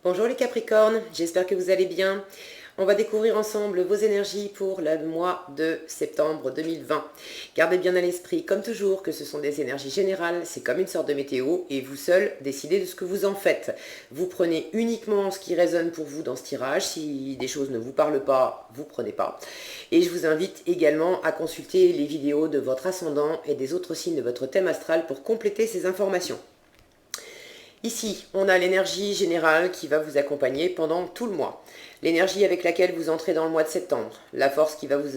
Bonjour les Capricornes, j'espère que vous allez bien. On va découvrir ensemble vos énergies pour le mois de septembre 2020. Gardez bien à l'esprit, comme toujours, que ce sont des énergies générales, c'est comme une sorte de météo et vous seul décidez de ce que vous en faites. Vous prenez uniquement ce qui résonne pour vous dans ce tirage. Si des choses ne vous parlent pas, vous prenez pas. Et je vous invite également à consulter les vidéos de votre ascendant et des autres signes de votre thème astral pour compléter ces informations. Ici, on a l'énergie générale qui va vous accompagner pendant tout le mois. L'énergie avec laquelle vous entrez dans le mois de septembre. La force qui va vous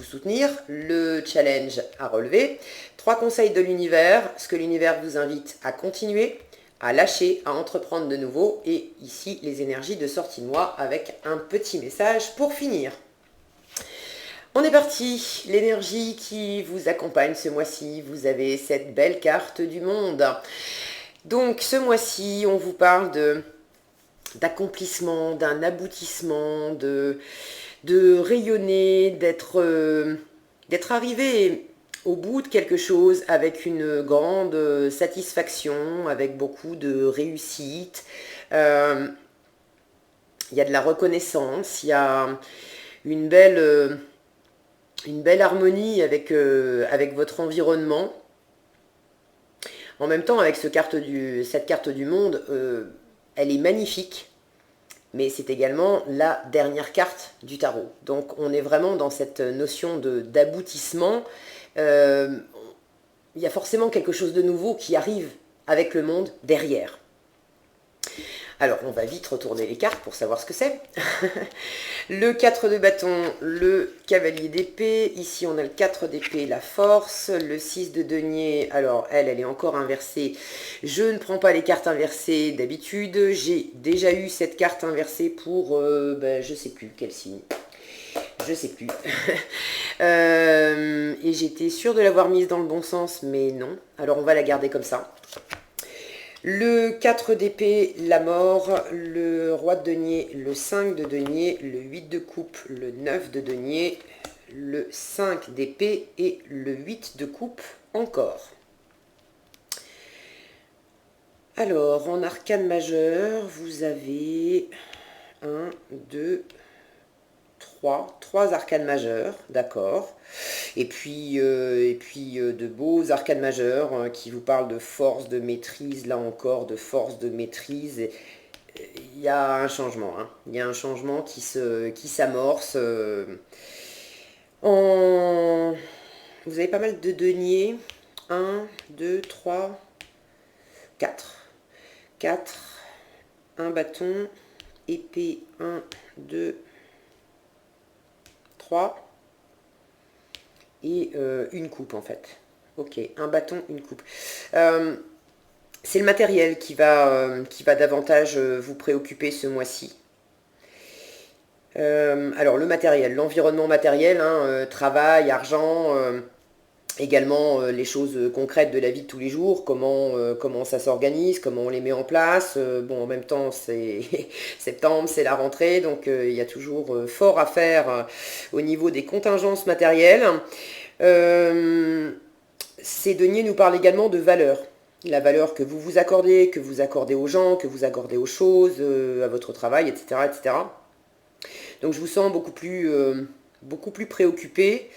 soutenir. Le challenge à relever. 3 conseils de l'univers. Ce que l'univers vous invite à continuer, à lâcher, à entreprendre de nouveau. Et ici, les énergies de sortie de mois avec un petit message pour finir. On est parti. L'énergie qui vous accompagne ce mois-ci. Vous avez cette belle carte du monde. Donc ce mois-ci, on vous parle d'accomplissement, d'un aboutissement, de rayonner, d'être arrivé au bout de quelque chose avec une grande satisfaction, avec beaucoup de réussite. Il y a de la reconnaissance, il y a une belle harmonie avec votre environnement. En même temps, avec cette carte du monde, elle est magnifique, mais c'est également la dernière carte du tarot. Donc on est vraiment dans cette notion d'aboutissement. Il y a forcément quelque chose de nouveau qui arrive avec le monde derrière. Alors, on va vite retourner les cartes pour savoir ce que c'est. Le 4 de bâton, le cavalier d'épée. Ici, on a le 4 d'épée, la force. Le 6 de denier, alors elle est encore inversée. Je ne prends pas les cartes inversées d'habitude. J'ai déjà eu cette carte inversée pour, je sais plus quel signe. Je sais plus. Et j'étais sûre de l'avoir mise dans le bon sens, mais non. Alors, on va la garder comme ça. Le 4 d'épée, la mort, le roi de denier, le 5 de denier, le 8 de coupe, le 9 de denier, le 5 d'épée et le 8 de coupe encore. Alors, en arcane majeur, vous avez 1, 2, 3 arcanes majeures, d'accord. Et puis de beaux arcanes majeurs qui vous parlent de force, de maîtrise, là encore, de force, de maîtrise. Il y a un changement, hein. Il y a un changement qui s'amorce. Vous avez pas mal de deniers. 1, 2, 3, 4. 4, un bâton, épée, 1, 2, 3. Et une coupe en fait. Ok, un bâton, une coupe. C'est le matériel qui va davantage vous préoccuper ce mois-ci. Alors le matériel, l'environnement matériel, hein, travail, argent, également les choses concrètes de la vie de tous les jours, comment ça s'organise, comment on les met en place. Bon, en même temps, c'est septembre, c'est la rentrée, donc il y a toujours fort à faire au niveau des contingences matérielles. Ces deniers nous parlent également de valeur. La valeur que vous accordez aux gens, que vous accordez aux choses, à votre travail, etc., etc. Donc je vous sens beaucoup plus préoccupé.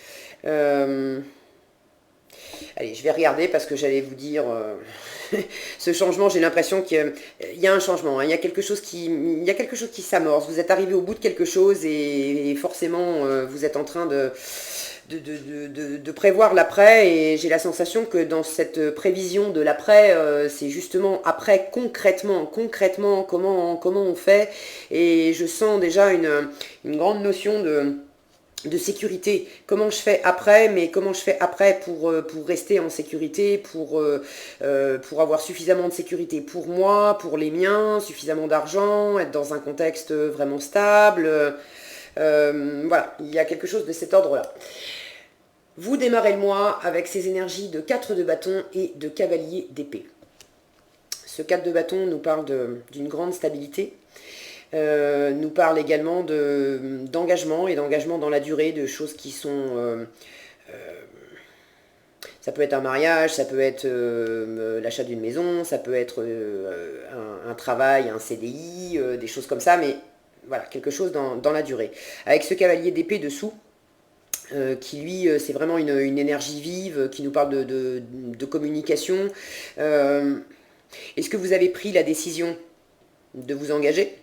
Allez, je vais regarder parce que j'allais vous dire ce changement, j'ai l'impression qu'il y a un changement, hein. Il y a quelque chose qui s'amorce. Vous êtes arrivé au bout de quelque chose et forcément vous êtes en train de prévoir l'après, et j'ai la sensation que dans cette prévision de l'après, c'est justement après concrètement comment on fait, et je sens déjà une grande notion de sécurité. Comment je fais après, mais comment je fais après pour rester en sécurité, pour avoir suffisamment de sécurité pour moi, pour les miens, suffisamment d'argent, être dans un contexte vraiment stable. Voilà, il y a quelque chose de cet ordre-là. Vous démarrez le mois avec ces énergies de 4 de bâton et de cavalier d'épée. Ce 4 de bâton nous parle d'une grande stabilité, nous parle également d'engagement et d'engagement dans la durée, de choses qui sont... Ça peut être un mariage, ça peut être l'achat d'une maison, ça peut être un travail, un CDI, des choses comme ça, mais voilà, quelque chose dans la durée. Avec ce cavalier d'épée dessous, qui lui, c'est vraiment une énergie vive, qui nous parle de communication. Est-ce que vous avez pris la décision de vous engager?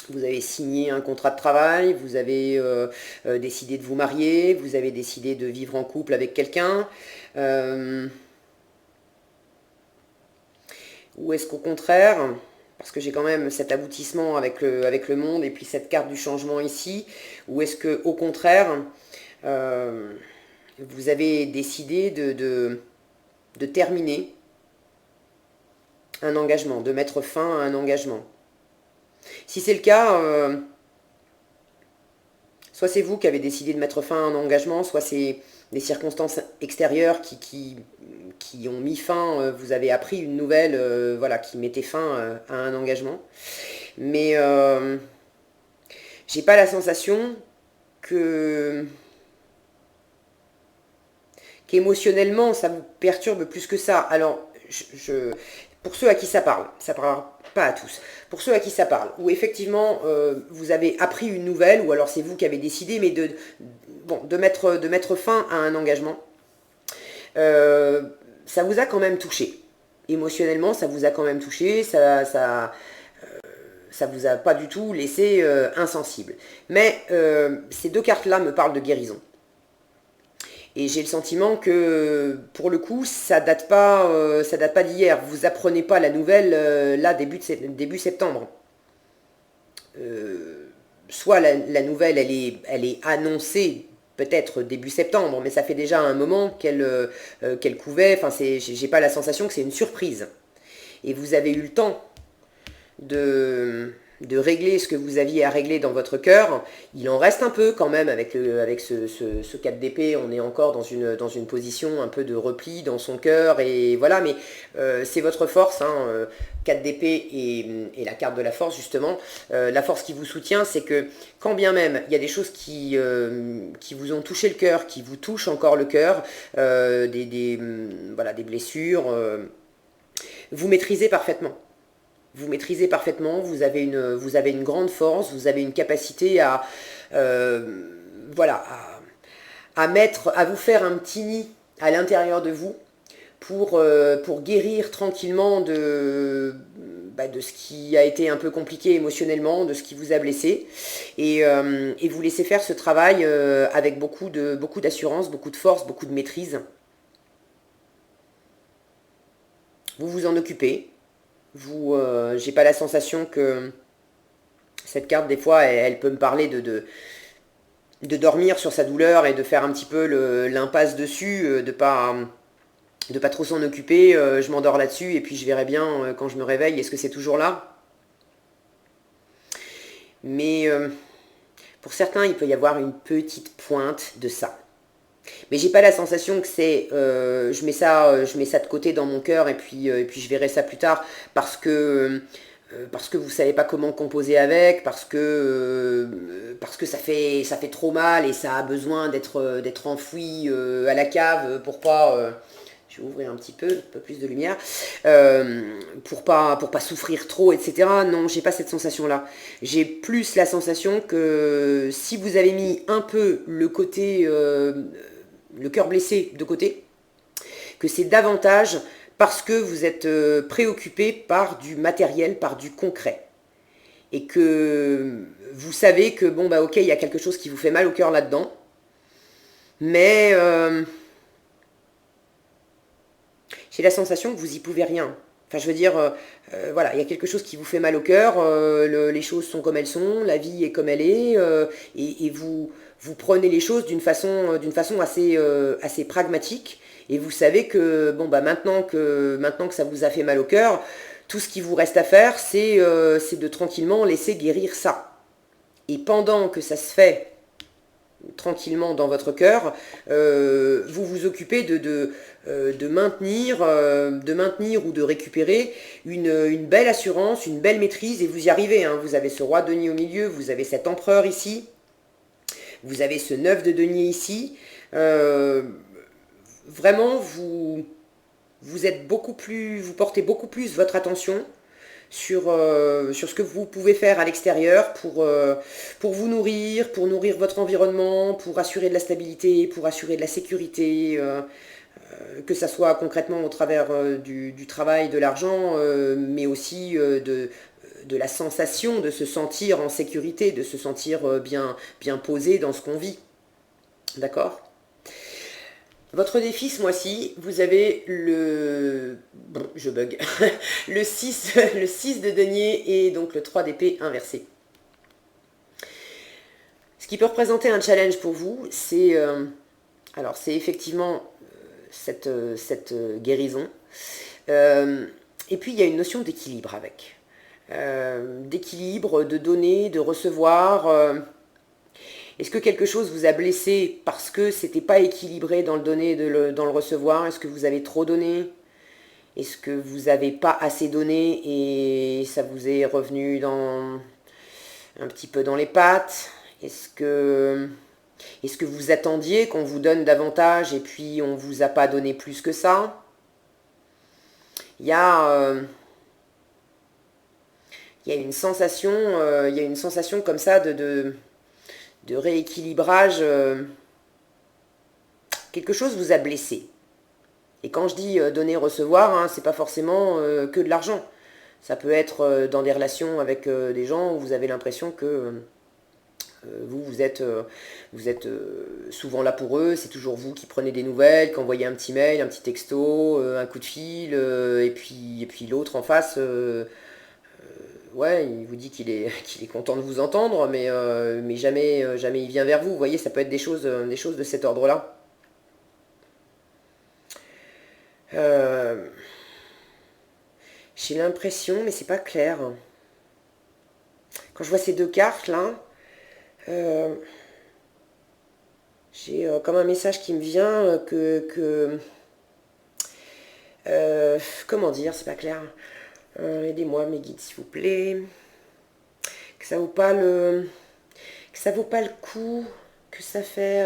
Vous avez signé un contrat de travail, vous avez décidé de vous marier, vous avez décidé de vivre en couple avec quelqu'un. Ou est-ce qu'au contraire, parce que j'ai quand même cet aboutissement avec le monde et puis cette carte du changement ici, ou est-ce que au contraire, vous avez décidé de terminer un engagement, de mettre fin à un engagement? Si c'est le cas, soit c'est vous qui avez décidé de mettre fin à un engagement, soit c'est des circonstances extérieures qui ont mis fin, vous avez appris une nouvelle voilà, qui mettait fin à un engagement. Mais j'ai pas la sensation qu'émotionnellement ça vous perturbe plus que ça. Alors, pour ceux à qui ça parle pas à tous, pour ceux à qui ça parle, où effectivement vous avez appris une nouvelle, ou alors c'est vous qui avez décidé, mais de mettre fin à un engagement, ça vous a quand même touché. Émotionnellement, ça vous a quand même touché, ça vous a pas du tout laissé insensible. Mais ces deux cartes-là me parlent de guérison. Et j'ai le sentiment que, pour le coup, ça date pas d'hier. Vous apprenez pas la nouvelle là, début septembre. Soit la nouvelle, elle est annoncée peut-être début septembre, mais ça fait déjà un moment qu'elle couvait. Enfin, j'ai pas la sensation que c'est une surprise. Et vous avez eu le temps de régler ce que vous aviez à régler dans votre cœur. Il en reste un peu quand même avec ce 4 d'épée. On est encore dans une position un peu de repli dans son cœur. Et voilà, mais c'est votre force. 4 d'épée et la carte de la force, justement. La force qui vous soutient, c'est que quand bien même il y a des choses qui vous ont touché le cœur, qui vous touchent encore le cœur, voilà, des blessures, vous maîtrisez parfaitement. Vous maîtrisez parfaitement, vous avez une grande force, vous avez une capacité voilà, à vous faire un petit nid à l'intérieur de vous pour guérir tranquillement de ce qui a été un peu compliqué émotionnellement, de ce qui vous a blessé, et vous laisser faire ce travail avec beaucoup d'assurance, beaucoup de force, beaucoup de maîtrise. Vous vous en occupez. J'ai pas la sensation que cette carte, des fois, elle peut me parler de dormir sur sa douleur et de faire un petit peu l'impasse dessus, de pas trop s'en occuper. Je m'endors là-dessus et puis je verrai bien quand je me réveille, est-ce que c'est toujours là? Mais pour certains, il peut y avoir une petite pointe de ça. Mais j'ai pas la sensation que c'est je mets ça de côté dans mon cœur et puis je verrai ça plus tard parce que vous savez pas comment composer avec, parce que ça fait trop mal et ça a besoin d'être enfoui à la cave pour pas je vais ouvrir un peu plus de lumière, pour pas souffrir trop, etc. Non, j'ai pas cette sensation-là. J'ai plus la sensation que si vous avez mis un peu le côté le cœur blessé de côté, que c'est davantage parce que vous êtes préoccupé par du matériel, par du concret. Et que vous savez que, bon, bah ok, il y a quelque chose qui vous fait mal au cœur là-dedans, mais j'ai la sensation que vous y pouvez rien. Enfin, je veux dire, voilà, il y a quelque chose qui vous fait mal au cœur, les choses sont comme elles sont, la vie est comme elle est, et vous prenez les choses d'une façon assez pragmatique, et vous savez que, bon, bah, maintenant que ça vous a fait mal au cœur, tout ce qui vous reste à faire, c'est de tranquillement laisser guérir ça. Et pendant que ça se fait tranquillement dans votre cœur, vous vous occupez de maintenir ou de récupérer une belle assurance, une belle maîtrise, et vous y arrivez. Vous avez ce roi de denier au milieu, vous avez cet empereur ici, vous avez ce 9 de denier ici. vraiment, vous êtes beaucoup plus, vous portez beaucoup plus votre attention sur ce que vous pouvez faire à l'extérieur pour vous nourrir, pour nourrir votre environnement, pour assurer de la stabilité, pour assurer de la sécurité, que ça soit concrètement au travers du travail, de l'argent, mais aussi de la sensation de se sentir en sécurité, de se sentir bien posé dans ce qu'on vit. D'accord? Votre défi ce mois-ci, vous avez le... Bon, je bug. le 6, le 6 de denier et donc le 3 d'épée inversé. Ce qui peut représenter un challenge pour vous, c'est alors c'est effectivement cette guérison. Et puis il y a une notion d'équilibre avec. D'équilibre, de donner, de recevoir. Est-ce que quelque chose vous a blessé parce que c'était pas équilibré dans le donner et dans le recevoir? Est-ce que vous avez trop donné? Est-ce que vous n'avez pas assez donné et ça vous est revenu un petit peu dans les pattes? Est-ce que vous attendiez qu'on vous donne davantage et puis on vous a pas donné plus que ça? Il y a une sensation, comme ça de rééquilibrage. Quelque chose vous a blessé. Et quand je dis donner, recevoir, hein, c'est pas forcément que de l'argent. Ça peut être dans des relations avec des gens où vous avez l'impression que vous êtes souvent là pour eux, c'est toujours vous qui prenez des nouvelles, qui envoyez un petit mail, un petit texto, un coup de fil, et puis l'autre en face, ouais, il vous dit qu'il est, qu'il est content de vous entendre, mais jamais il vient vers vous. Vous voyez, ça peut être des choses de cet ordre-là. J'ai l'impression, mais c'est pas clair. Quand je vois ces deux cartes là, j'ai comme un message qui me vient comment dire, c'est pas clair. Aidez-moi, mes guides, s'il vous plaît. Que ça vaut pas le coup, que ça fait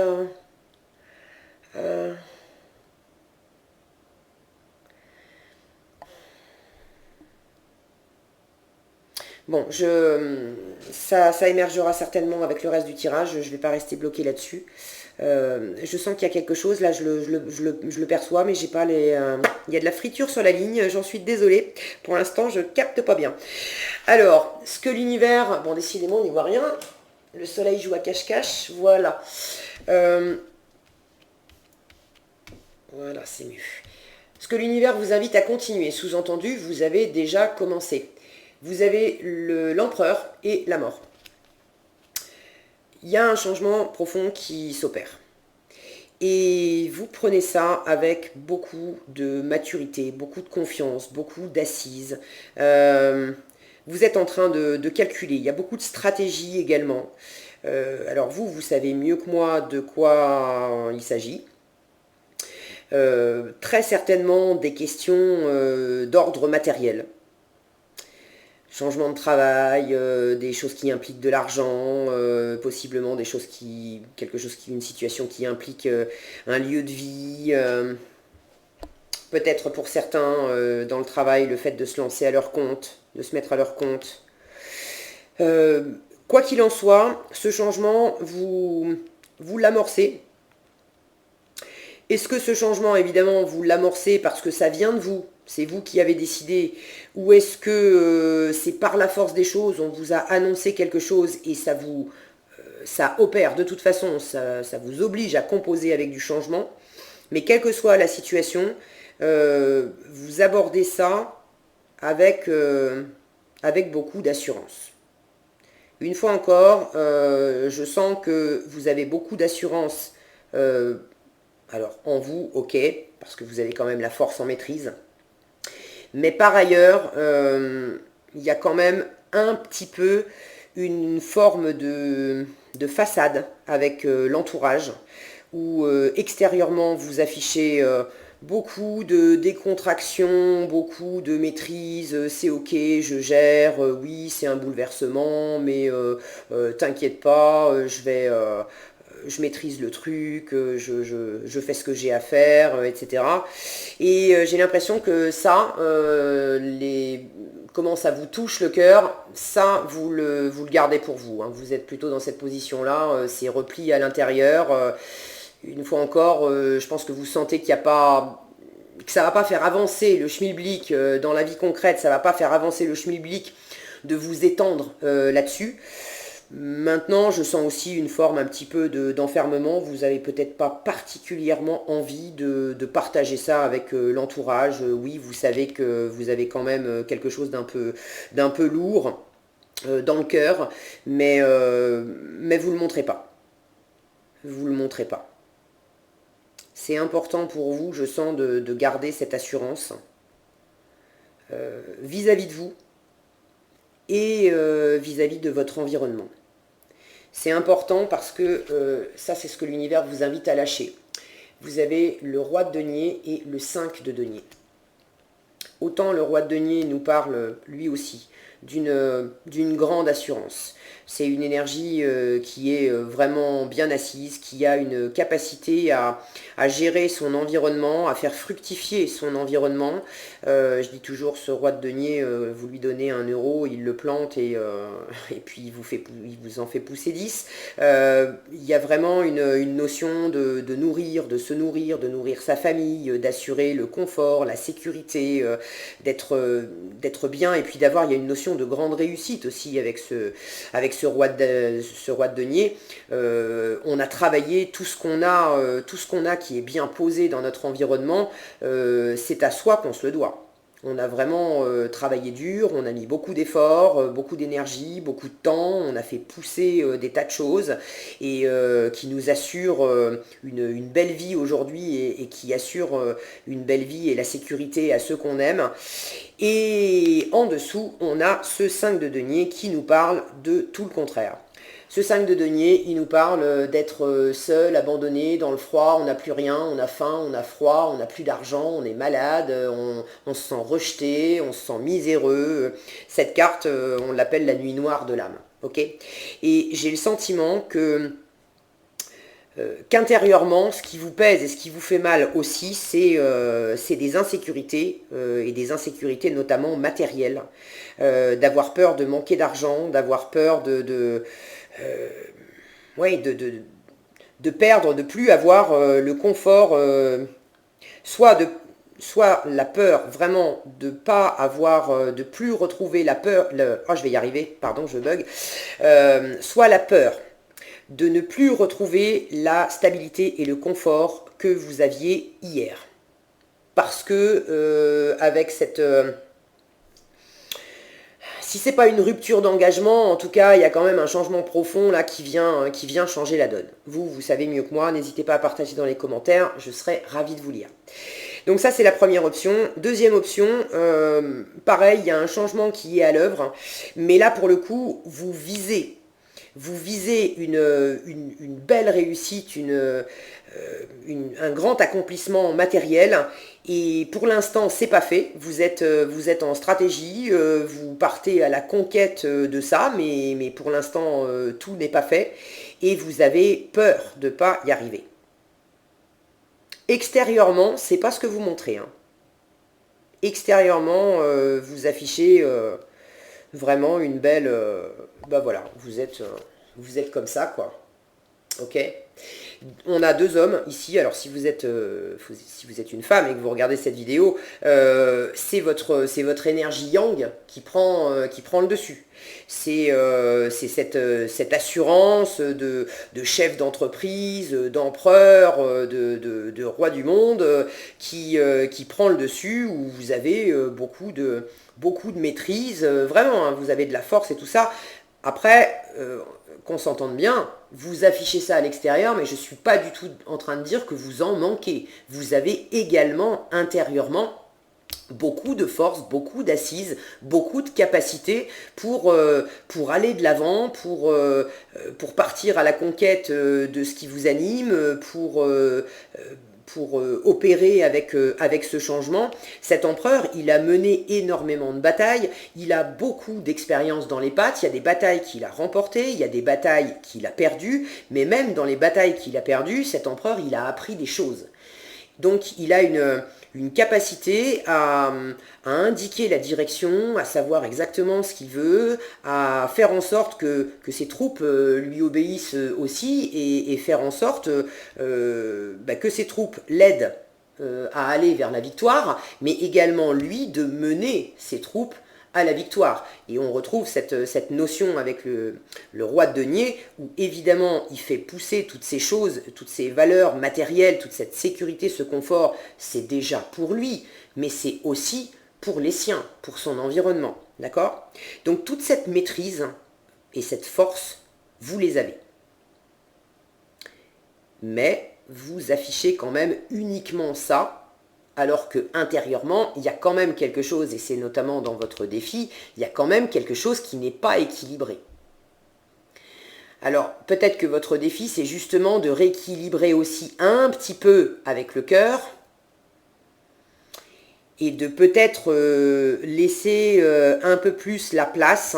bon, ça émergera certainement avec le reste du tirage, je ne vais pas rester bloqué là-dessus. Je sens qu'il y a quelque chose, là je le perçois, mais j'ai pas les... il y a de la friture sur la ligne, j'en suis désolée. Pour l'instant, je capte pas bien. Alors, ce que l'univers... Bon, décidément, on n'y voit rien. Le soleil joue à cache-cache, voilà. Voilà, c'est mieux. Ce que l'univers vous invite à continuer, sous-entendu, vous avez déjà commencé. Vous avez l'empereur et la mort. Il y a un changement profond qui s'opère. Et vous prenez ça avec beaucoup de maturité, beaucoup de confiance, beaucoup d'assises. Vous êtes en train de calculer. Il y a beaucoup de stratégie également. Alors vous savez mieux que moi de quoi il s'agit. Très certainement des questions d'ordre matériel. Changement de travail, des choses qui impliquent de l'argent, possiblement une situation qui implique un lieu de vie, peut-être pour certains dans le travail, le fait de se lancer à leur compte, de se mettre à leur compte. Quoi qu'il en soit, ce changement, vous l'amorcez. Est-ce que ce changement, évidemment, vous l'amorcez parce que ça vient de vous, c'est vous qui avez décidé, ou est-ce que c'est par la force des choses, on vous a annoncé quelque chose et ça opère de toute façon, ça vous oblige à composer avec du changement, mais quelle que soit la situation, vous abordez ça avec beaucoup d'assurance. Une fois encore, je sens que vous avez beaucoup d'assurance. Alors, en vous, ok, parce que vous avez quand même la force en maîtrise. Mais par ailleurs, il y a quand même un petit peu une forme de façade avec l'entourage, où extérieurement, vous affichez beaucoup de décontraction, beaucoup de maîtrise, c'est ok, je gère, oui, c'est un bouleversement, mais t'inquiète pas, je maîtrise le truc, je fais ce que j'ai à faire, etc. Et j'ai l'impression que ça, comment ça vous touche le cœur, ça, vous le gardez pour vous, hein. Vous êtes plutôt dans cette position-là, c'est repli à l'intérieur. Une fois encore, je pense que vous sentez qu'il n'y a pas... que ça ne va pas faire avancer le schmilblick dans la vie concrète, ça ne va pas faire avancer le schmilblick de vous étendre là-dessus. Maintenant, je sens aussi une forme un petit peu d'enfermement. Vous n'avez peut-être pas particulièrement envie de partager ça avec l'entourage. Oui, vous savez que vous avez quand même quelque chose d'un peu lourd dans le cœur, mais vous ne le montrez pas. Vous ne le montrez pas. C'est important pour vous, je sens, de garder cette assurance vis-à-vis de vous et vis-à-vis de votre environnement. C'est important parce que ça, c'est ce que l'univers vous invite à lâcher. Vous avez le roi de denier et le 5 de denier. Autant le roi de denier nous parle, lui aussi, d'une grande assurance. C'est une énergie qui est vraiment bien assise, qui a une capacité à gérer son environnement, à faire fructifier son environnement. Je dis toujours, ce roi de denier, vous lui donnez 1 euro, il le plante et puis il vous en fait pousser 10. Il y a vraiment une notion de nourrir, de se nourrir, de nourrir sa famille, d'assurer le confort, la sécurité, d'être bien, et puis il y a une notion de grande réussite aussi avec ce roi de denier. On a travaillé tout ce qu'on a qui est bien posé dans notre environnement, c'est à soi qu'on se le doit. On a vraiment travaillé dur, on a mis beaucoup d'efforts, beaucoup d'énergie, beaucoup de temps, on a fait pousser des tas de choses et qui nous assurent une belle vie aujourd'hui et qui assurent une belle vie et la sécurité à ceux qu'on aime. Et en dessous, on a ce 5 de denier qui nous parle de tout le contraire. Ce 5 de denier, il nous parle d'être seul, abandonné, dans le froid, on n'a plus rien, on a faim, on a froid, on n'a plus d'argent, on est malade, on se sent rejeté, on se sent miséreux. Cette carte, on l'appelle la nuit noire de l'âme. Okay, et j'ai le sentiment que qu'intérieurement, ce qui vous pèse et ce qui vous fait mal aussi, c'est des insécurités, et des insécurités notamment matérielles, d'avoir peur de manquer d'argent, d'avoir peur de perdre, de plus avoir le confort, soit la peur vraiment de pas avoir, de plus retrouver la peur, je vais y arriver, pardon, je bug, soit la peur de ne plus retrouver la stabilité et le confort que vous aviez hier. Parce que avec cette... si c'est pas une rupture d'engagement, en tout cas, il y a quand même un changement profond là qui vient changer la donne. Vous savez mieux que moi, n'hésitez pas à partager dans les commentaires, je serai ravie de vous lire. Donc ça, c'est la première option. Deuxième option, pareil, il y a un changement qui est à l'œuvre, mais là, pour le coup, vous visez une belle réussite, un grand accomplissement matériel, et pour l'instant c'est pas fait, vous êtes en stratégie, vous partez à la conquête de ça, mais pour l'instant tout n'est pas fait, et vous avez peur de ne pas y arriver. Extérieurement, c'est pas ce que vous montrez, hein. Extérieurement, vous affichez vraiment une belle... voilà, vous êtes comme ça, quoi. Ok. On a 2 hommes ici. Alors si vous êtes une femme et que vous regardez cette vidéo, c'est votre énergie yang qui prend le dessus. C'est cette assurance de chef d'entreprise, d'empereur, de roi du monde qui prend le dessus, où vous avez beaucoup de maîtrise, vraiment, hein, vous avez de la force et tout ça. Après, qu'on s'entende bien, vous affichez ça à l'extérieur, mais je ne suis pas du tout en train de dire que vous en manquez. Vous avez également intérieurement beaucoup de force, beaucoup d'assises, beaucoup de capacités pour aller de l'avant, pour opérer avec ce changement. Cet empereur, il a mené énormément de batailles, il a beaucoup d'expérience dans les pattes, il y a des batailles qu'il a remportées, il y a des batailles qu'il a perdues, mais même dans les batailles qu'il a perdues, cet empereur, il a appris des choses. Donc il a une capacité à indiquer la direction, à savoir exactement ce qu'il veut, à faire en sorte que ses troupes lui obéissent aussi et faire en sorte que ses troupes l'aident à aller vers la victoire, mais également lui de mener ses troupes à la victoire. Et on retrouve cette notion avec le roi de denier, où évidemment il fait pousser toutes ces choses, toutes ces valeurs matérielles, toute cette sécurité, ce confort, c'est déjà pour lui, mais c'est aussi pour les siens, pour son environnement. D'accord? Donc toute cette maîtrise et cette force, vous les avez. Mais vous affichez quand même uniquement ça, alors que intérieurement, il y a quand même quelque chose, et c'est notamment dans votre défi, il y a quand même quelque chose qui n'est pas équilibré. Alors, peut-être que votre défi, c'est justement de rééquilibrer aussi un petit peu avec le cœur, et de peut-être laisser un peu plus la place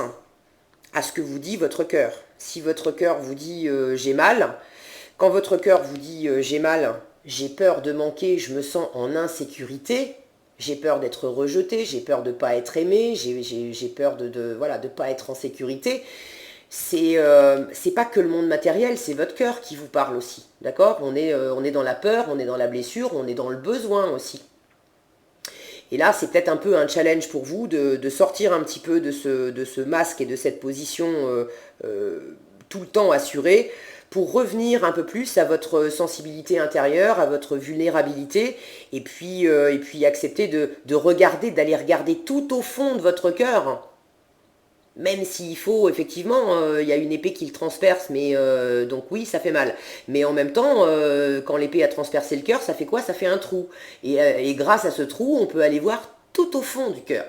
à ce que vous dit votre cœur. Si votre cœur vous dit j'ai mal, quand votre cœur vous dit j'ai mal, j'ai peur de manquer, je me sens en insécurité, j'ai peur d'être rejeté, j'ai peur de ne pas être aimé, j'ai peur de pas être en sécurité, c'est pas que le monde matériel, c'est votre cœur qui vous parle aussi, d'accord? On est dans la peur, on est dans la blessure, on est dans le besoin aussi. Et là, c'est peut-être un peu un challenge pour vous de sortir un petit peu de ce masque et de cette position tout le temps assurée, pour revenir un peu plus à votre sensibilité intérieure, à votre vulnérabilité, et puis accepter de regarder, d'aller regarder tout au fond de votre cœur, même s'il faut, effectivement, il y a une épée qui le transperce, mais donc oui, ça fait mal. Mais en même temps, quand l'épée a transpercé le cœur, ça fait quoi? Ça fait un trou. Et grâce à ce trou, on peut aller voir tout au fond du cœur.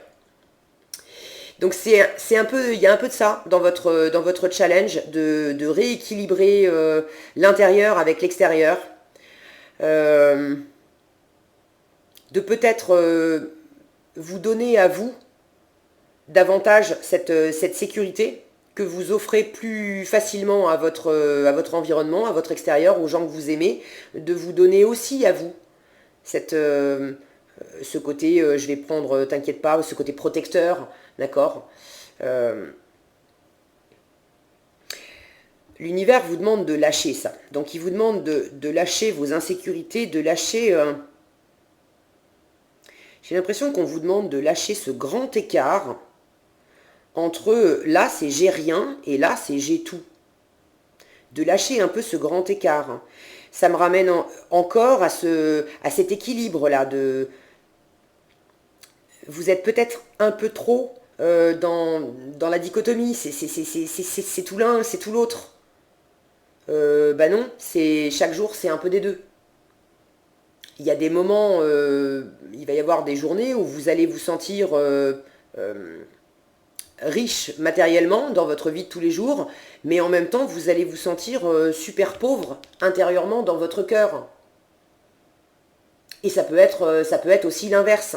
Donc c'est un peu, il y a un peu de ça dans votre challenge, de rééquilibrer l'intérieur avec l'extérieur, de peut-être vous donner à vous davantage cette sécurité que vous offrez plus facilement à votre environnement, à votre extérieur, aux gens que vous aimez, de vous donner aussi à vous ce côté, je vais prendre, t'inquiète pas, ce côté protecteur, d'accord? L'univers vous demande de lâcher ça. Donc il vous demande de lâcher vos insécurités, de lâcher... j'ai l'impression qu'on vous demande de lâcher ce grand écart entre là c'est j'ai rien et là c'est j'ai tout. De lâcher un peu ce grand écart. Ça me ramène encore à cet équilibre-là. Vous êtes peut-être un peu trop dans la dichotomie. C'est tout l'un, c'est tout l'autre. Bah non, chaque jour c'est un peu des deux. Il y a des moments, il va y avoir des journées où vous allez vous sentir riche matériellement dans votre vie de tous les jours, mais en même temps vous allez vous sentir super pauvre intérieurement dans votre cœur. Et ça peut être aussi l'inverse.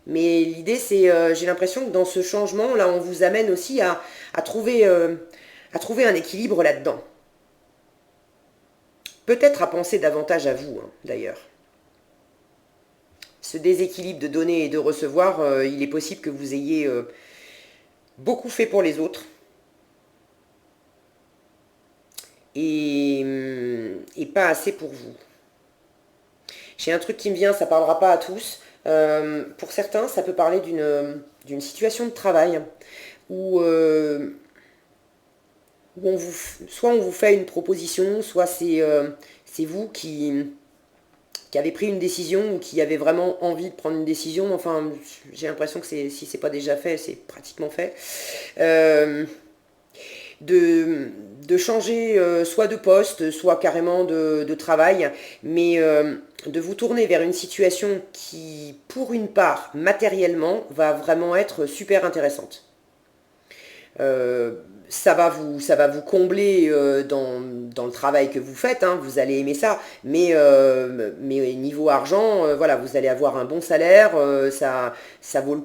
Mais l'idée c'est, j'ai l'impression que dans ce changement là, on vous amène aussi à trouver un équilibre là-dedans. Peut-être à penser davantage à vous, hein, d'ailleurs. Ce déséquilibre de donner et de recevoir, il est possible que vous ayez beaucoup fait pour les autres et pas assez pour vous. J'ai un truc qui me vient, ça ne parlera pas à tous. Pour certains, ça peut parler d'une situation de travail où soit on vous fait une proposition, soit c'est vous qui avez pris une décision ou qui avez vraiment envie de prendre une décision. Enfin, j'ai l'impression que si c'est pas déjà fait, c'est pratiquement fait. De changer soit de poste, soit carrément de travail, mais de vous tourner vers une situation qui, pour une part, matériellement, va vraiment être super intéressante. ça va vous combler dans le travail que vous faites, hein, vous allez aimer ça, mais niveau argent, voilà, vous allez avoir un bon salaire, ça vaut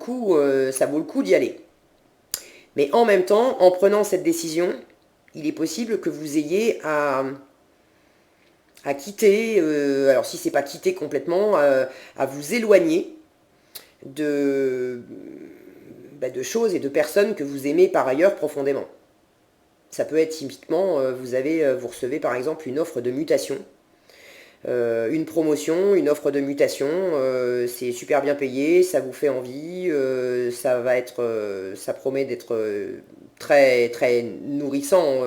ça vaut le coup d'y aller. Mais en même temps, en prenant cette décision, il est possible que vous ayez à quitter, alors si c'est pas quitter complètement, à vous éloigner de, de choses et de personnes que vous aimez par ailleurs profondément. Ça peut être typiquement, vous recevez par exemple une offre de mutation, une promotion, une offre de mutation, c'est super bien payé, ça vous fait envie, ça promet d'être très très nourrissant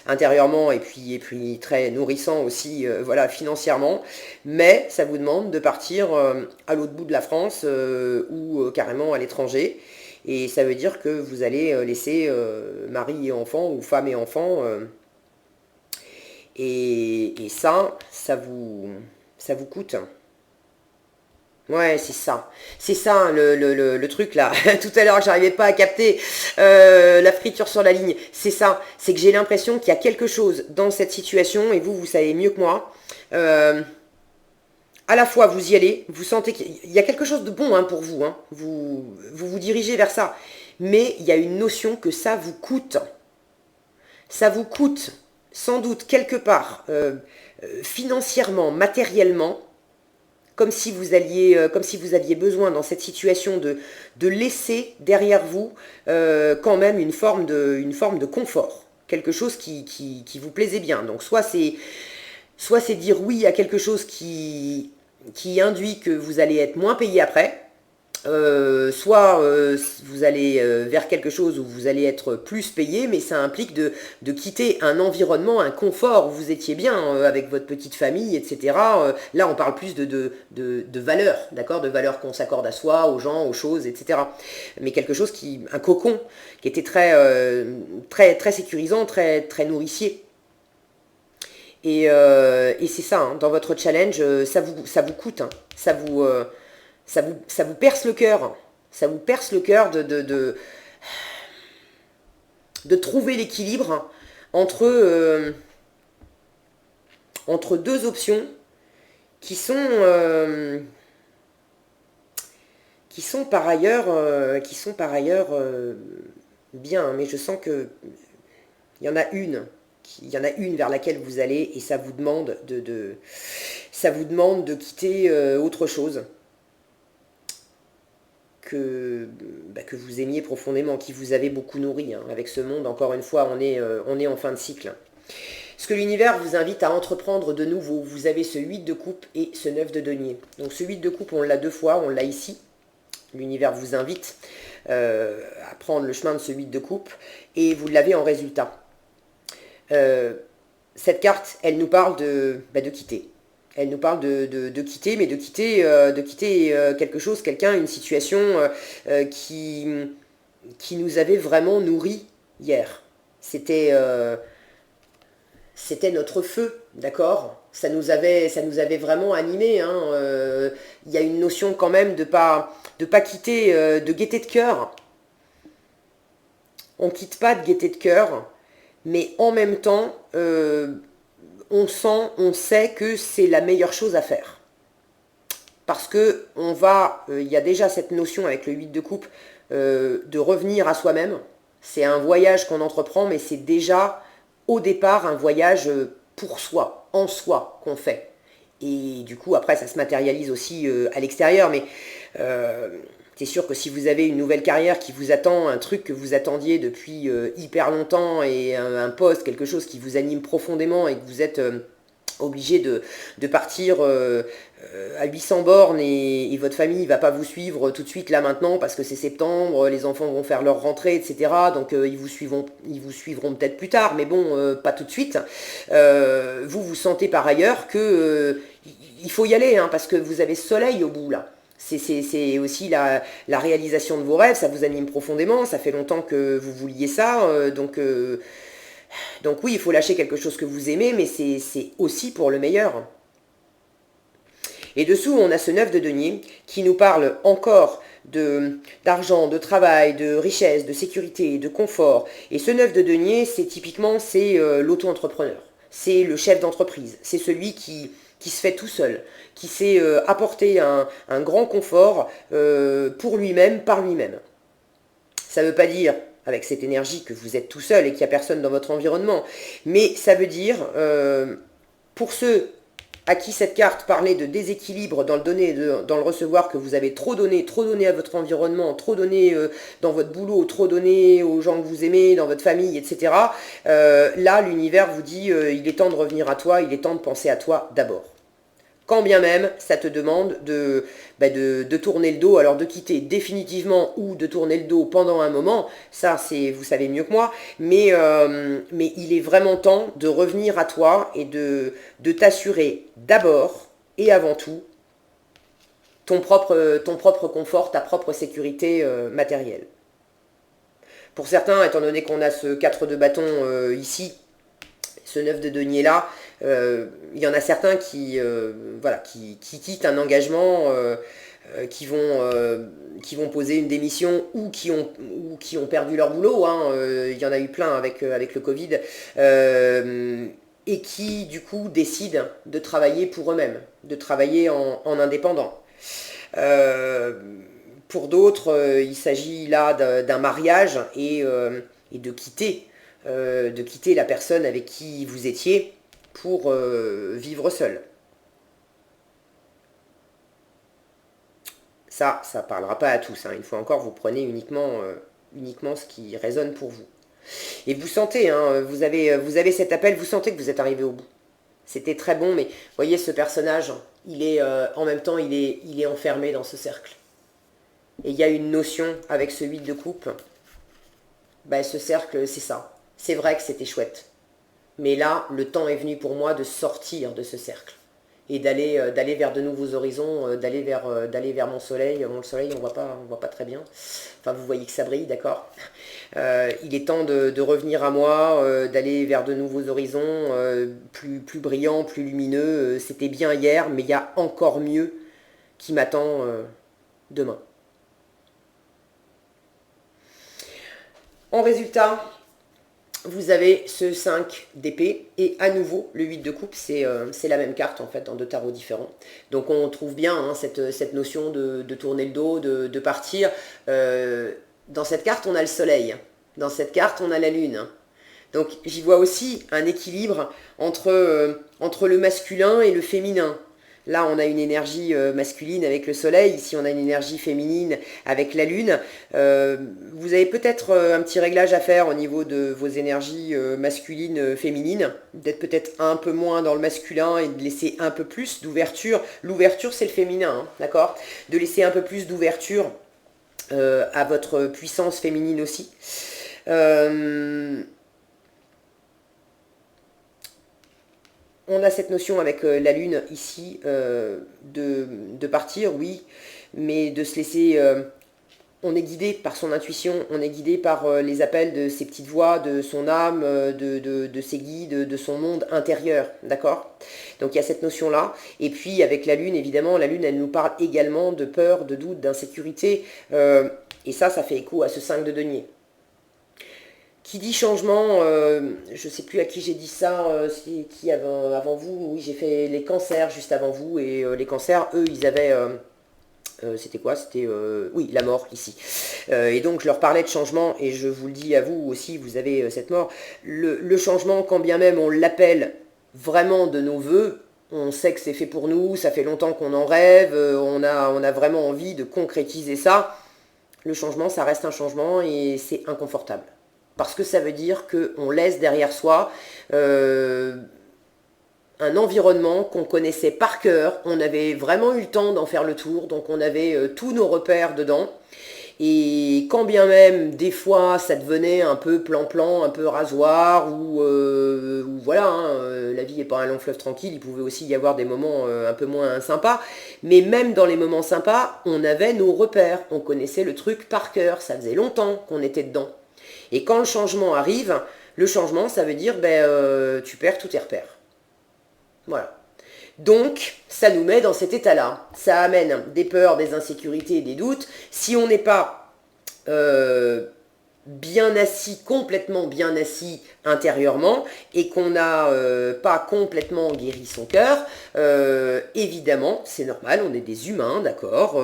intérieurement et puis très nourrissant aussi voilà financièrement, mais ça vous demande de partir à l'autre bout de la France ou carrément à l'étranger. Et ça veut dire que vous allez laisser mari et enfant ou femme et enfant. Et ça, ça vous coûte. Ouais, c'est ça. C'est ça hein, le truc là. Tout à l'heure, j'arrivais pas à capter la friture sur la ligne. C'est ça. C'est que j'ai l'impression qu'il y a quelque chose dans cette situation, et vous savez mieux que moi. À la fois, vous y allez, vous sentez qu'il y a quelque chose de bon hein, pour vous, hein. Vous dirigez vers ça. Mais il y a une notion que ça vous coûte. Ça vous coûte sans doute quelque part, financièrement, matériellement, comme si vous aviez besoin dans cette situation de laisser derrière vous quand même une forme de confort. Quelque chose qui vous plaisait bien. Donc soit c'est dire oui à quelque chose qui induit que vous allez être moins payé après, soit vous allez vers quelque chose où vous allez être plus payé, mais ça implique de quitter un environnement, un confort où vous étiez bien avec votre petite famille, etc. Là, on parle plus de valeurs, d'accord, de valeurs qu'on s'accorde à soi, aux gens, aux choses, etc. Mais quelque chose un cocon qui était très, très sécurisant, très, très nourricier. Et c'est ça, hein, dans votre challenge, ça vous coûte, hein, ça vous perce le cœur. Ça vous perce le cœur de trouver l'équilibre entre deux options qui sont par ailleurs, bien, mais je sens que il y en a une. Il y en a une vers laquelle vous allez et ça vous demande ça vous demande de quitter autre chose que vous aimiez profondément, qui vous avait beaucoup nourri. Hein. Avec ce monde, encore une fois, on est en fin de cycle. Ce que l'univers vous invite à entreprendre de nouveau, vous avez ce 8 de coupe et ce 9 de denier. Donc ce 8 de coupe, on l'a deux fois, on l'a ici. L'univers vous invite à prendre le chemin de ce 8 de coupe et vous l'avez en résultat. Cette carte, elle nous parle de quitter. Elle nous parle de quitter, mais de quitter quelque chose, quelqu'un, une situation qui nous avait vraiment nourri hier. C'était notre feu, d'accord ? Ça nous avait vraiment animé. Hein, y a une notion quand même de pas quitter, de gaieté de cœur. On quitte pas de gaieté de cœur, mais en même temps, on sait que c'est la meilleure chose à faire. Parce que il y a déjà cette notion avec le 8 de coupe de revenir à soi-même. C'est un voyage qu'on entreprend, mais c'est déjà au départ un voyage pour soi, en soi qu'on fait. Et du coup, après, ça se matérialise aussi à l'extérieur, mais c'est sûr que si vous avez une nouvelle carrière qui vous attend, un truc que vous attendiez depuis hyper longtemps et un poste, quelque chose qui vous anime profondément et que vous êtes obligé de partir à 800 bornes et votre famille ne va pas vous suivre tout de suite là maintenant parce que c'est septembre, les enfants vont faire leur rentrée, etc. Donc ils vous suivront peut-être plus tard, mais bon, pas tout de suite. Vous sentez par ailleurs que il faut y aller, hein, parce que vous avez ce soleil au bout là. C'est aussi la réalisation de vos rêves, ça vous anime profondément, ça fait longtemps que vous vouliez ça, donc oui, il faut lâcher quelque chose que vous aimez, mais c'est aussi pour le meilleur. Et dessous, on a ce 9 de denier qui nous parle encore d'argent, de travail, de richesse, de sécurité, de confort. Et ce 9 de denier, c'est typiquement, c'est l'auto-entrepreneur. C'est le chef d'entreprise. C'est celui qui se fait tout seul, qui sait apporter un grand confort pour lui-même, par lui-même. Ça ne veut pas dire, avec cette énergie, que vous êtes tout seul et qu'il n'y a personne dans votre environnement. Mais ça veut dire, pour ceux à qui cette carte parlait de déséquilibre dans le donner et dans le recevoir, que vous avez trop donné à votre environnement, trop donné dans votre boulot, trop donné aux gens que vous aimez, dans votre famille, etc. Là, l'univers vous dit, il est temps de revenir à toi, il est temps de penser à toi d'abord. Quand bien même, ça te demande de tourner le dos, alors de quitter définitivement ou de tourner le dos pendant un moment, ça c'est, vous savez mieux que moi, mais il est vraiment temps de revenir à toi et de t'assurer d'abord et avant tout ton propre confort, ta propre sécurité matérielle. Pour certains, étant donné qu'on a ce 4 de bâton ici, ce 9 de denier là, il y en a certains qui quittent un engagement, qui vont poser une démission ou qui ont perdu leur boulot. Il y en a eu plein avec le Covid. Et qui du coup décident de travailler pour eux-mêmes, de travailler en indépendant. Pour d'autres, il s'agit là d'un mariage et de quitter la personne avec qui vous étiez pour vivre seul. Ça parlera pas à tous. Une fois encore, vous prenez uniquement ce qui résonne pour vous. Et vous sentez, vous avez cet appel, vous sentez que vous êtes arrivé au bout. C'était très bon, mais voyez ce personnage, il est en même temps, il est enfermé dans ce cercle. Et il y a une notion avec ce 8 de coupe. Ce cercle, c'est ça. C'est vrai que c'était chouette. Mais là, le temps est venu pour moi de sortir de ce cercle. Et d'aller vers de nouveaux horizons, d'aller vers mon soleil. Bon, le soleil, on voit pas très bien. Enfin, vous voyez que ça brille, d'accord. Il est temps de revenir à moi, d'aller vers de nouveaux horizons, plus brillants, plus lumineux. C'était bien hier, mais il y a encore mieux qui m'attend demain. En résultat, vous avez ce 5 d'épée et à nouveau le 8 de coupe, c'est la même carte en fait dans deux tarots différents. Donc on trouve bien cette notion de tourner le dos, de partir. Dans cette carte on a le soleil, dans cette carte on a la lune. Donc j'y vois aussi un équilibre entre le masculin et le féminin. Là, on a une énergie masculine avec le soleil. Ici, on a une énergie féminine avec la lune. Vous avez peut-être un petit réglage à faire au niveau de vos énergies masculines, féminines. D'être peut-être un peu moins dans le masculin et de laisser un peu plus d'ouverture. L'ouverture, c'est le féminin, d'accord ? De laisser un peu plus d'ouverture à votre puissance féminine aussi. On a cette notion avec la lune ici de partir, oui, mais de se laisser... on est guidé par son intuition, on est guidé par les appels de ses petites voix, de son âme, de ses guides, de son monde intérieur, d'accord ? Donc il y a cette notion-là. Et puis avec la lune, évidemment, la lune, elle nous parle également de peur, de doute, d'insécurité. Et ça fait écho à ce 5 de denier. Qui dit changement, je ne sais plus à qui j'ai dit ça, c'est qui avant vous, oui j'ai fait les cancers juste avant vous, et les cancers, eux, ils avaient, c'était quoi ? C'était, oui, la mort ici. Et donc je leur parlais de changement, et je vous le dis à vous aussi, vous avez cette mort. Le changement, quand bien même on l'appelle vraiment de nos voeux, on sait que c'est fait pour nous, ça fait longtemps qu'on en rêve, on a vraiment envie de concrétiser ça. Le changement, ça reste un changement, et c'est inconfortable. Parce que ça veut dire qu'on laisse derrière soi un environnement qu'on connaissait par cœur. On avait vraiment eu le temps d'en faire le tour, donc on avait tous nos repères dedans. Et quand bien même, des fois, ça devenait un peu plan-plan, un peu rasoir, ou voilà, la vie n'est pas un long fleuve tranquille, il pouvait aussi y avoir des moments un peu moins sympas. Mais même dans les moments sympas, on avait nos repères, on connaissait le truc par cœur, ça faisait longtemps qu'on était dedans. Et quand le changement arrive, le changement, ça veut dire tu perds tous tes repères. Voilà. Donc, ça nous met dans cet état-là. Ça amène des peurs, des insécurités, des doutes. Si on n'est pas bien assis, complètement bien assis intérieurement, et qu'on n'a pas complètement guéri son cœur, évidemment, c'est normal, on est des humains, d'accord,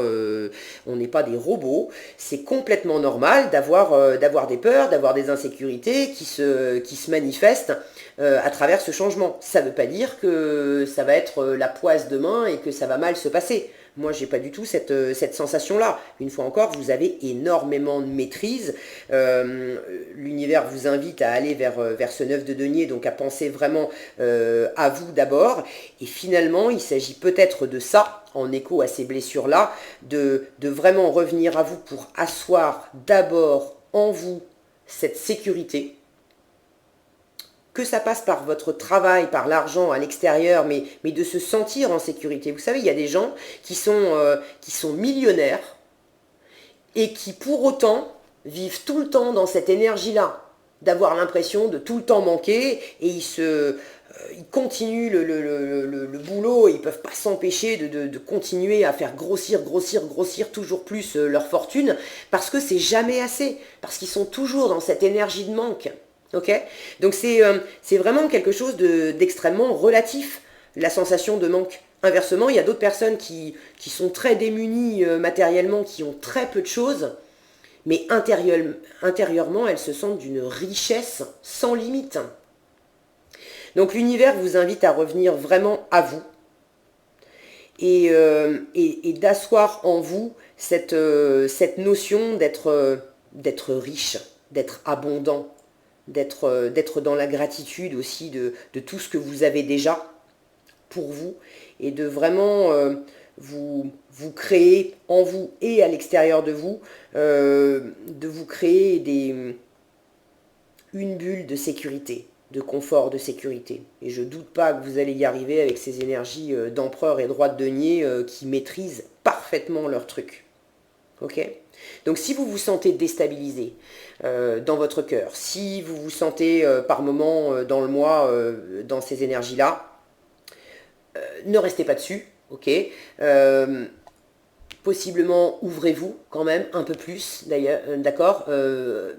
on n'est pas des robots, c'est complètement normal d'avoir des peurs, d'avoir des insécurités qui se manifestent à travers ce changement. Ça ne veut pas dire que ça va être la poisse demain et que ça va mal se passer. Moi, j'ai pas du tout cette sensation-là. Une fois encore, vous avez énormément de maîtrise. L'univers vous invite à aller vers ce 9 de denier, donc à penser vraiment à vous d'abord. Et finalement, il s'agit peut-être de ça, en écho à ces blessures-là, de vraiment revenir à vous pour asseoir d'abord en vous cette sécurité. Que ça passe par votre travail, par l'argent à l'extérieur, mais de se sentir en sécurité. Vous savez, il y a des gens qui sont millionnaires et qui pour autant vivent tout le temps dans cette énergie-là, d'avoir l'impression de tout le temps manquer, et ils continuent le boulot, et ils ne peuvent pas s'empêcher de continuer à faire grossir toujours plus leur fortune, parce que c'est jamais assez, parce qu'ils sont toujours dans cette énergie de manque. Okay, donc c'est vraiment quelque chose d'extrêmement relatif, la sensation de manque. Inversement, il y a d'autres personnes qui sont très démunies matériellement, qui ont très peu de choses, mais intérieurement, elles se sentent d'une richesse sans limite. Donc l'univers vous invite à revenir vraiment à vous et d'asseoir en vous cette notion d'être riche, d'être abondant, d'être dans la gratitude aussi de tout ce que vous avez déjà pour vous, et de vraiment vous créer en vous et à l'extérieur de vous, de vous créer une bulle de sécurité, de confort, de sécurité. Et je ne doute pas que vous allez y arriver avec ces énergies d'empereur et droit de denier qui maîtrisent parfaitement leur truc. Ok ? Donc si vous vous sentez déstabilisé dans votre cœur, si vous vous sentez par moment dans le mois dans ces énergies-là, ne restez pas dessus, ok. Possiblement ouvrez-vous quand même un peu plus, d'ailleurs, d'accord,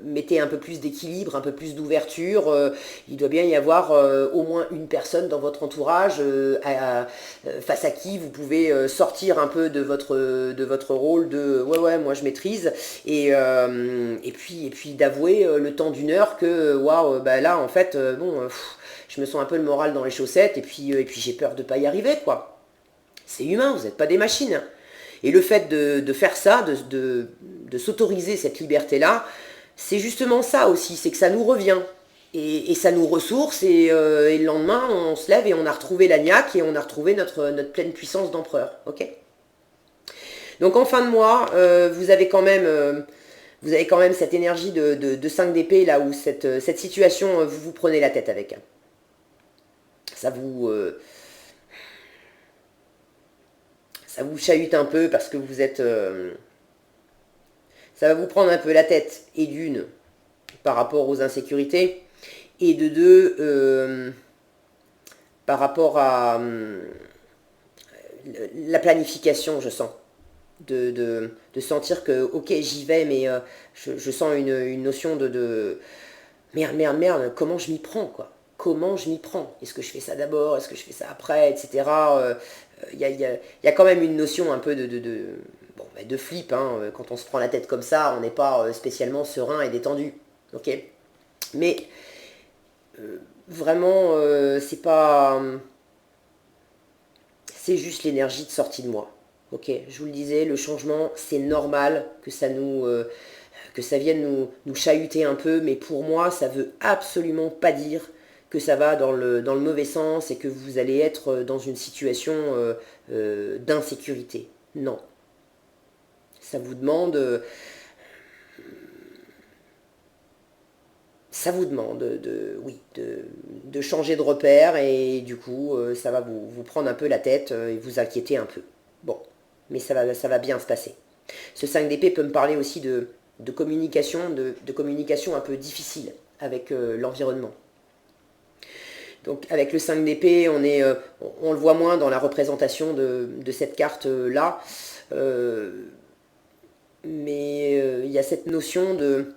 mettez un peu plus d'équilibre, un peu plus d'ouverture. Il doit bien y avoir au moins une personne dans votre entourage face à qui vous pouvez sortir un peu de votre rôle de ouais moi je maîtrise, et puis d'avouer le temps d'une heure que waouh, bah là en fait je me sens un peu le moral dans les chaussettes, et puis j'ai peur de pas y arriver, quoi. C'est humain, vous n'êtes pas des machines. Et le fait de faire ça, de s'autoriser cette liberté-là, c'est justement ça aussi, c'est que ça nous revient. Et ça nous ressource, et le lendemain, on se lève et on a retrouvé la niaque, et on a retrouvé notre pleine puissance d'empereur. Ok ? Donc en fin de mois, vous avez quand même cette énergie de 5 d'épée, là où cette situation, vous prenez la tête avec. Ça vous chahute un peu, parce que vous êtes... ça va vous prendre un peu la tête, et d'une, par rapport aux insécurités, et de deux, par rapport à la planification, je sens. De sentir que, ok, j'y vais, mais je sens une notion de merde, comment je m'y prends, quoi. Comment je m'y prends? Est-ce que je fais ça d'abord? Est-ce que je fais ça après? Etc. Il y a quand même une notion un peu de flip, hein. Quand on se prend la tête comme ça, on n'est pas spécialement serein et détendu. Ok? Mais vraiment, c'est pas... c'est juste l'énergie de sortie de moi. Ok? Je vous le disais, le changement, c'est normal que ça vienne nous chahuter un peu, mais pour moi, ça veut absolument pas dire que ça va dans le mauvais sens et que vous allez être dans une situation d'insécurité. Non. Ça vous demande de changer de repère, et du coup, ça va vous prendre un peu la tête et vous inquiéter un peu. Bon, mais ça va bien se passer. Ce 5 d'épée peut me parler aussi de communication, de communication un peu difficile avec l'environnement. Donc avec le 5 d'épée, on le voit moins dans la représentation de cette carte-là. Mais il y a cette notion de...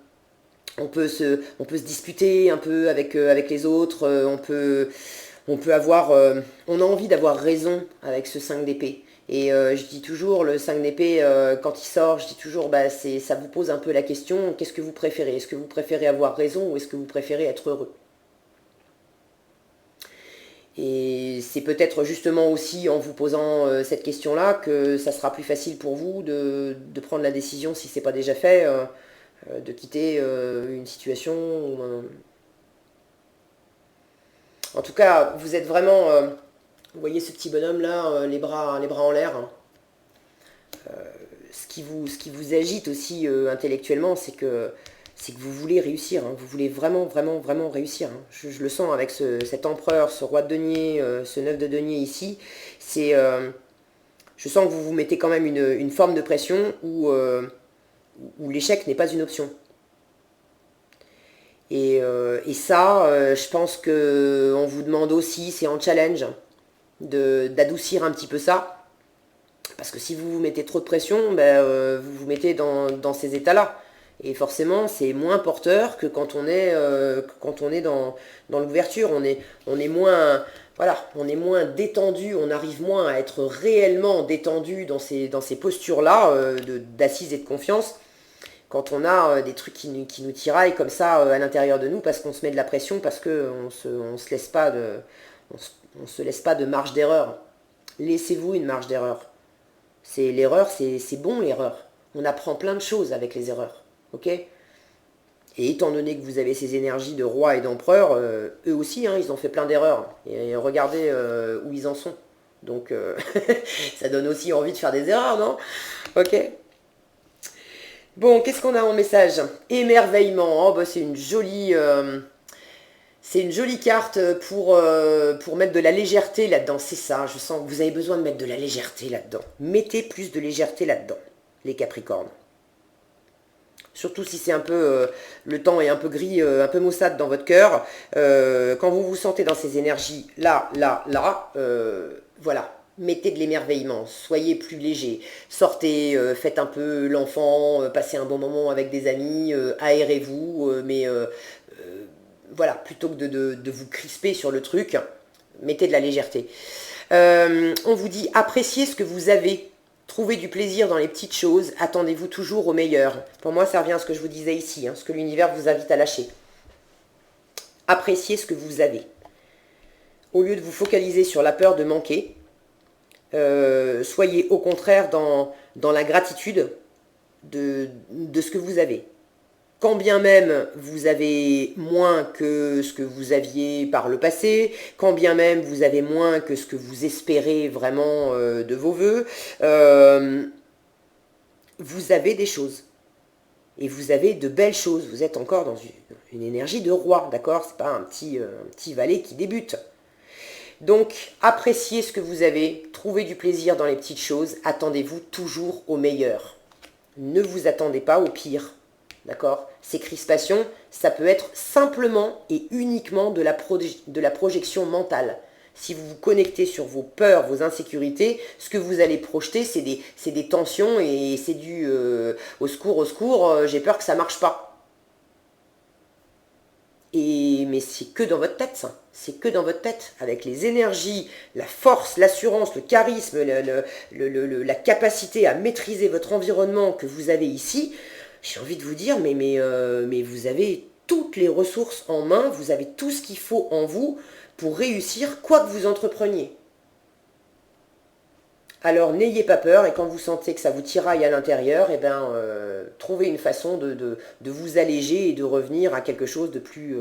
On peut se disputer un peu avec les autres, on peut avoir... on a envie d'avoir raison avec ce 5 d'épée. Et je dis toujours, le 5 d'épée, quand il sort, je dis toujours, bah, ça vous pose un peu la question, qu'est-ce que vous préférez? Est-ce que vous préférez avoir raison ou est-ce que vous préférez être heureux? Et c'est peut-être justement aussi en vous posant cette question-là que ça sera plus facile pour vous de prendre la décision, si ce n'est pas déjà fait, de quitter une situation. En tout cas, vous êtes vraiment... vous voyez ce petit bonhomme-là, les bras en l'air, hein. Ce qui vous agite aussi intellectuellement, c'est que vous voulez réussir, hein. Vous voulez vraiment, vraiment, vraiment réussir, hein. Je le sens avec cet empereur, ce roi de denier, ce 9 de denier ici. Je sens que vous vous mettez quand même une forme de pression où l'échec n'est pas une option. Et ça, je pense qu'on vous demande aussi, c'est en challenge, d'adoucir un petit peu ça. Parce que si vous vous mettez trop de pression, ben, vous vous mettez dans ces états-là. Et forcément, c'est moins porteur que quand on est dans l'ouverture. On est moins, voilà, on est moins détendu, on arrive moins à être réellement détendu dans ces postures-là d'assise et de confiance. Quand on a des trucs qui nous tiraillent comme ça à l'intérieur de nous, parce qu'on se met de la pression, parce qu'on on se laisse pas de marge d'erreur. Laissez-vous une marge d'erreur. L'erreur, c'est bon l'erreur. On apprend plein de choses avec les erreurs. Ok? Et étant donné que vous avez ces énergies de roi et d'empereur, eux aussi, hein, ils ont fait plein d'erreurs. Et regardez où ils en sont. Donc, ça donne aussi envie de faire des erreurs, non? Ok? Bon, qu'est-ce qu'on a en message? Émerveillement. Oh, bah, c'est une jolie carte pour mettre de la légèreté là-dedans. C'est ça, je sens que vous avez besoin de mettre de la légèreté là-dedans. Mettez plus de légèreté là-dedans, les Capricornes. Surtout si c'est un peu... le temps est un peu gris, un peu maussade dans votre cœur. Quand vous vous sentez dans ces énergies là, voilà. Mettez de l'émerveillement, soyez plus léger, sortez, faites un peu l'enfant, passez un bon moment avec des amis, aérez-vous, mais voilà, plutôt que de vous crisper sur le truc, mettez de la légèreté. On vous dit, appréciez ce que vous avez, trouvez du plaisir dans les petites choses, attendez-vous toujours au meilleur. Pour moi, ça revient à ce que je vous disais ici, hein, ce que l'univers vous invite à lâcher. Appréciez ce que vous avez. Au lieu de vous focaliser sur la peur de manquer, soyez au contraire dans la gratitude de ce que vous avez. Quand bien même vous avez moins que ce que vous aviez par le passé, quand bien même vous avez moins que ce que vous espérez vraiment de vos vœux, vous avez des choses. Et vous avez de belles choses. Vous êtes encore dans une énergie de roi, d'accord? C'est pas un petit valet qui débute. Donc, appréciez ce que vous avez, trouvez du plaisir dans les petites choses, attendez-vous toujours au meilleur. Ne vous attendez pas au pire, d'accord? Ces crispations, ça peut être simplement et uniquement de la projection mentale. Si vous vous connectez sur vos peurs, vos insécurités, ce que vous allez projeter, c'est des tensions et c'est du au secours, j'ai peur que ça marche pas. Mais c'est que dans votre tête, ça. C'est que dans votre tête. Avec les énergies, la force, l'assurance, le charisme, la capacité à maîtriser votre environnement que vous avez ici, j'ai envie de vous dire, mais vous avez toutes les ressources en main, vous avez tout ce qu'il faut en vous pour réussir quoi que vous entrepreniez. Alors n'ayez pas peur et quand vous sentez que ça vous tiraille à l'intérieur, trouvez une façon de vous alléger et de revenir à quelque chose de plus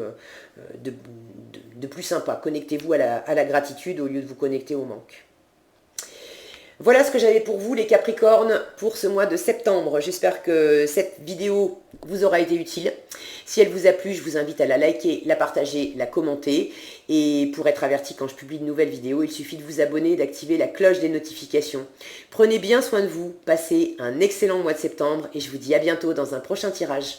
sympa. Connectez-vous à la gratitude au lieu de vous connecter au manque. Voilà ce que j'avais pour vous les Capricornes pour ce mois de septembre. J'espère que cette vidéo vous aura été utile. Si elle vous a plu, je vous invite à la liker, la partager, la commenter. Et pour être averti quand je publie de nouvelles vidéos, il suffit de vous abonner et d'activer la cloche des notifications. Prenez bien soin de vous, passez un excellent mois de septembre et je vous dis à bientôt dans un prochain tirage.